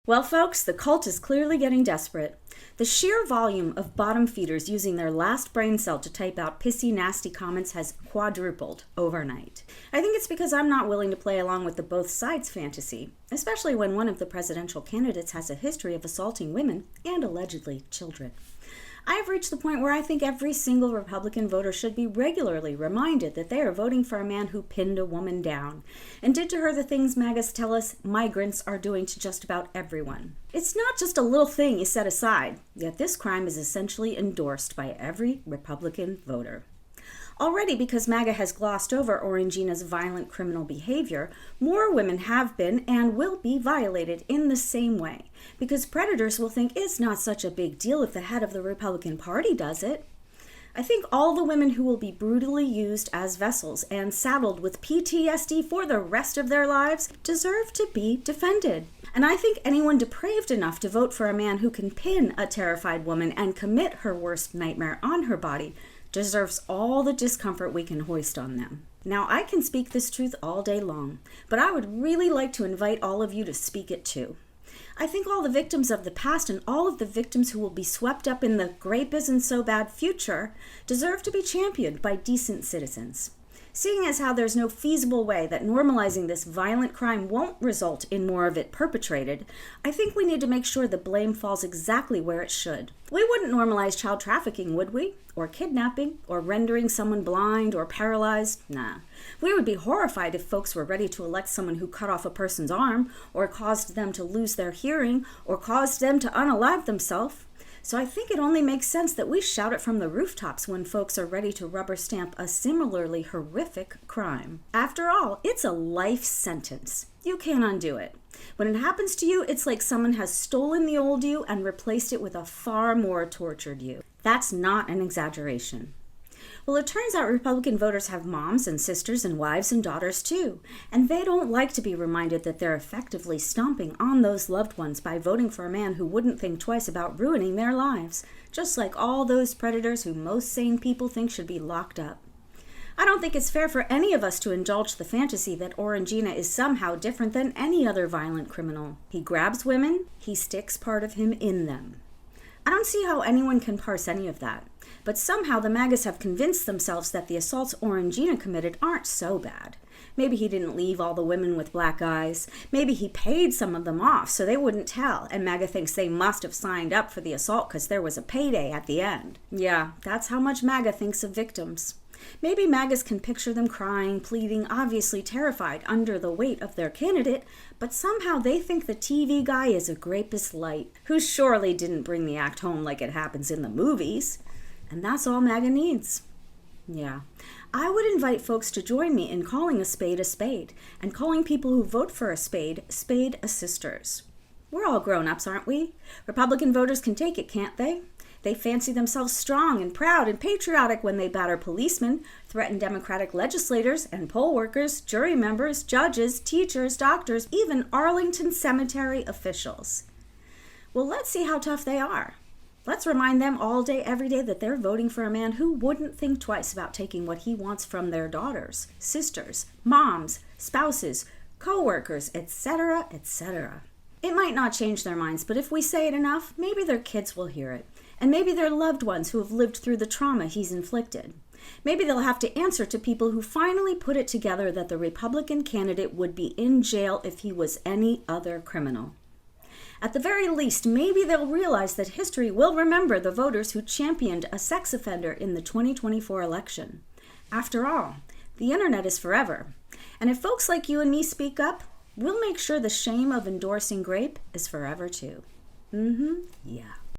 Well, folks, the cult is clearly getting desperate. The sheer volume of bottom feeders using their last brain cell to type out pissy, nasty comments has quadrupled overnight. I think it's because I'm not willing to play along with the both sides fantasy, especially when one of the presidential candidates has a history of assaulting women and allegedly children. I have reached the point where I think every single Republican voter should be regularly reminded that they are voting for a man who pinned a woman down and did to her the things MAGAs tell us migrants are doing to just about everyone. It's not just a little thing you set aside, yet this crime is essentially endorsed by every Republican voter. Already, because MAGA has glossed over Orangina's violent criminal behavior, more women have been and will be violated in the same way, because predators will think it's not such a big deal if the head of the Republican Party does it. I think all the women who will be brutally used as vessels and saddled with PTSD for the rest of their lives deserve to be defended. And I think anyone depraved enough to vote for a man who can pin a terrified woman and commit her worst nightmare on her body deserves all the discomfort we can hoist on them. Now, I can speak this truth all day long, but I would really like to invite all of you to speak it too. I think all the victims of the past and all of the victims who will be swept up in the grape isn't so bad future deserve to be championed by decent citizens. Seeing as how there's no feasible way that normalizing this violent crime won't result in more of it perpetrated, I think we need to make sure the blame falls exactly where it should. We wouldn't normalize child trafficking, would we? Or kidnapping? Or rendering someone blind or paralyzed? Nah. We would be horrified if folks were ready to elect someone who cut off a person's arm, or caused them to lose their hearing, or caused them to unalive themselves. So I think it only makes sense that we shout it from the rooftops when folks are ready to rubber stamp a similarly horrific crime. After all, it's a life sentence. You can't undo it. When it happens to you, it's like someone has stolen the old you and replaced it with a far more tortured you. That's not an exaggeration. Well, it turns out Republican voters have moms and sisters and wives and daughters too, and they don't like to be reminded that they're effectively stomping on those loved ones by voting for a man who wouldn't think twice about ruining their lives, just like all those predators who most sane people think should be locked up. I don't think it's fair for any of us to indulge the fantasy that Orangina is somehow different than any other violent criminal. He grabs women, he sticks part of him in them. I don't see how anyone can parse any of that. But somehow the MAGAs have convinced themselves that the assaults Orangina committed aren't so bad. Maybe he didn't leave all the women with black eyes. Maybe he paid some of them off so they wouldn't tell, and MAGA thinks they must have signed up for the assault because there was a payday at the end. Yeah, that's how much MAGA thinks of victims. Maybe MAGAs can picture them crying, pleading, obviously terrified under the weight of their candidate, but somehow they think the TV guy is a grapist light, who surely didn't bring the act home like it happens in the movies. And that's all MAGA needs. Yeah. I would invite folks to join me in calling a spade, and calling people who vote for a spade assisters. We're all grown-ups, aren't we? Republican voters can take it, can't they? They fancy themselves strong and proud and patriotic when they batter policemen, threaten Democratic legislators and poll workers, jury members, judges, teachers, doctors, even Arlington Cemetery officials. Well, let's see how tough they are. Let's remind them all day, every day that they're voting for a man who wouldn't think twice about taking what he wants from their daughters, sisters, moms, spouses, co-workers, etc., etc. It might not change their minds, but if we say it enough, maybe their kids will hear it. And maybe their loved ones who have lived through the trauma he's inflicted. Maybe they'll have to answer to people who finally put it together that the Republican candidate would be in jail if he was any other criminal. At the very least, maybe they'll realize that history will remember the voters who championed a sex offender in the 2024 election. After all, the internet is forever. And if folks like you and me speak up, we'll make sure the shame of endorsing grape is forever too. Yeah.